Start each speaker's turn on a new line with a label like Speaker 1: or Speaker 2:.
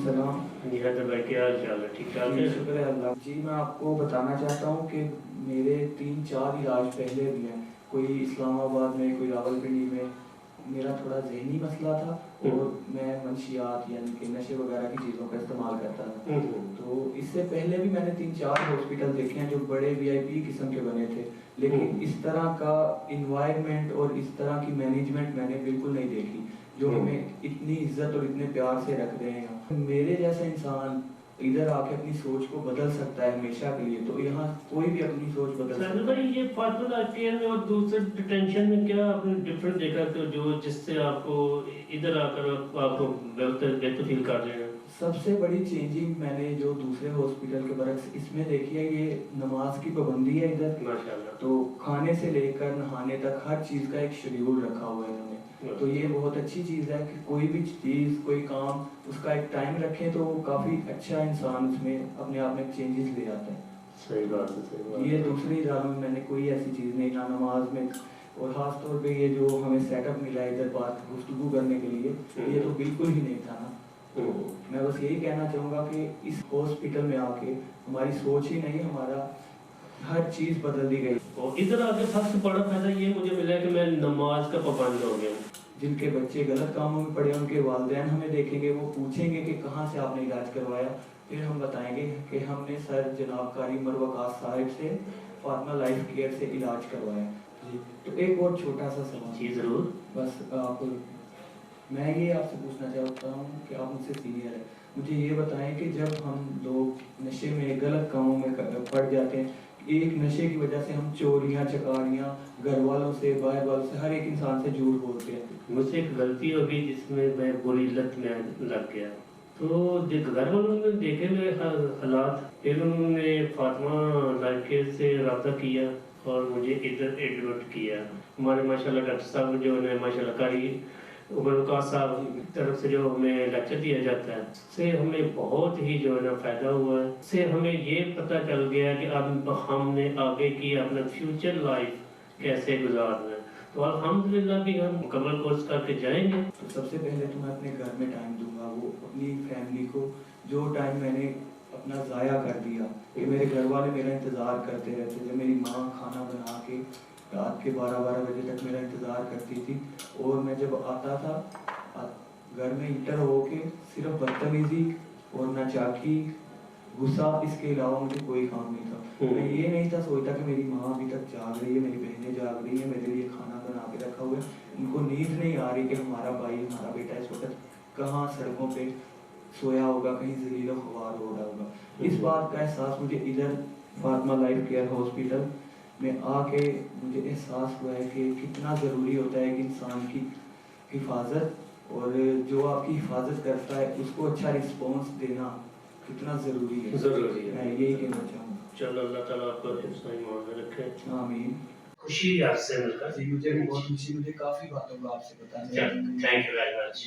Speaker 1: सलाम।
Speaker 2: जी हैदर भाई, क्या हाल चाल है? ठीक ठाक है?
Speaker 1: शुक्र है अल्लाह। जी मैं आपको बताना चाहता हूँ कि मेरे 3-4 इलाज पहले भी हैं। कोई इस्लामाबाद में, कोई रावलपिंडी में। मेरा थोड़ा ज़हनी मसला था और मैं मंशियात यानी कि नशे वगैरह की चीज़ों का इस्तेमाल करता था। तो इससे पहले भी मैंने 3-4 हॉस्पिटल देखे हैं जो बड़े VIP किस्म के बने थे, लेकिन इस तरह का इन्वायरमेंट और इस तरह की मैनेजमेंट मैंने बिल्कुल नहीं देखी जो हमें इतनी इज्जत और इतने प्यार से रख रहे हैं। मेरे जैसा इंसान इधर आके अपनी सोच को बदल सकता है हमेशा के लिए, तो यहाँ कोई भी अपनी सोच बदल सकता है।
Speaker 2: भाई, ये फातिमा केयर में और दूसरे डिटेंशन में क्या आपने डिफरेंस देखा कि जो जिससे आपको इधर आकर आपको बेहतर फील कर रहे हैं?
Speaker 1: सबसे बड़ी चेंजिंग मैंने जो दूसरे हॉस्पिटल के बरक्स इसमें देखी है, ये नमाज की पाबंदी है इधर।
Speaker 2: माशाल्लाह।
Speaker 1: तो खाने से लेकर नहाने तक हर चीज़ का एक शेड्यूल रखा हुआ है इन्होंने। तो ये बहुत अच्छी चीज़ है कि कोई भी चीज़, कोई काम, उसका एक टाइम रखें तो काफ़ी अच्छा इंसान उसमें अपने आप में चेंजेस ले आता है।
Speaker 2: सही बात है, सही बात है।
Speaker 1: ये दूसरे इदारों में मैंने कोई ऐसी चीज़ नहीं, ना नमाज में, और ख़ास तौर पे ये जो हमें सेटअप मिला है इधर बात गुफ्तगू करने के लिए, ये तो बिल्कुल ही नहीं था ना। तो मैं बस यही कहना चाहूँगा कि इस हॉस्पिटल में आके हमारी सोच ही नहीं, हमारा हर चीज़ बदल दी गई।
Speaker 2: और इधर आके सबसे बड़ा फायदा ये मुझे मिला कि मैं नमाज का पाबंद हो गया।
Speaker 1: जिनके बच्चे गलत कामों में पड़े, उनके वालिदैन हमें देखेंगे, वो पूछेंगे कि कहाँ से आपने इलाज करवाया, फिर हम बताएंगे कि हमने सर जनाब कारी उमर वकास साहिब से फातिमा लाइफ केयर से इलाज करवाया। जी तो एक और छोटा सा सवाल।
Speaker 2: जी ज़रूर।
Speaker 1: बस मैं ये आपसे पूछना चाहता हूँ कि आप मुझसे सीनियर हैं, मुझे ये बताएं कि जब हम लोग नशे में, गलत कामों में पड़ जाते हैं, एक नशे की वजह से हम चोरियाँ चकारियाँ, घर वालों से, बाहर वालों से, हर एक इंसान से झूठ बोलते हैं।
Speaker 2: मुझसे एक गलती हो गई जिसमें मैं बुरी लत में लग गया। तो घर वालों ने देखे मेरे हालात, फिर उन्होंने फातिमा लाइफ केयर से रब्ता किया और मुझे इधर एडमिट किया। हमारे माशाल्लाह डॉक्टर साहब जो है माशाल्लाह कारी उमर वकास साहब की तरफ से जो हमें लेक्चर दिया जाता है, से हमें बहुत ही जो है ना फ़ायदा हुआ है। से हमें ये पता चल गया कि अब हमने आगे की अपना फ्यूचर लाइफ कैसे गुजारना है। तो अल्हम्दुलिल्लाह भी हम मुकम्मल कोर्स करके जाएंगे।
Speaker 1: तो सबसे पहले तो मैं अपने घर में टाइम दूंगा, वो अपनी फैमिली को जो टाइम मैंने अपना ज़ाया कर दिया कि मेरे घर वाले मेरा इंतज़ार करते रहते थे। मेरी माँ खाना बना के रात के 12-12 बजे तक मेरा इंतज़ार करती थी, और मैं जब आता था घर में इंटर होके सिर्फ बदतमीज़ी और नाचाकी, गुस्सा, इसके अलावा मुझे कोई काम नहीं था। मैं ये नहीं था सोचता कि मेरी माँ अभी तक जाग रही है, मेरी बहनें जाग रही हैं, मेरे लिए खाना बना के रखा हुआ है, उनको नींद नहीं आ रही कि हमारा भाई, हमारा बेटा इस वक्त कहाँ सड़कों पे सोया होगा, कहीं ज़लील व ख्वार हो रहा होगा। इस बात का एहसास मुझे इधर फातिमा लाइफ केयर हॉस्पिटल में आके मुझे एहसास हुआ है कि कितना ज़रूरी होता है कि इंसान की हिफाजत, और जो आपकी हिफाजत करता है उसको अच्छा रिस्पॉन्स देना कितना ज़रूरी है। मैं यही कहना चाहूँगा।
Speaker 2: चलो, अल्लाह ताला आपको हिफ्ज़-ए ईमान में रखे।
Speaker 1: आमीन।
Speaker 2: खुशी है आपसे मिलकर।
Speaker 1: जी मुझे भी बहुत खुशी, मुझे काफ़ी बातों को आपसे बताने।
Speaker 2: Thank you very much.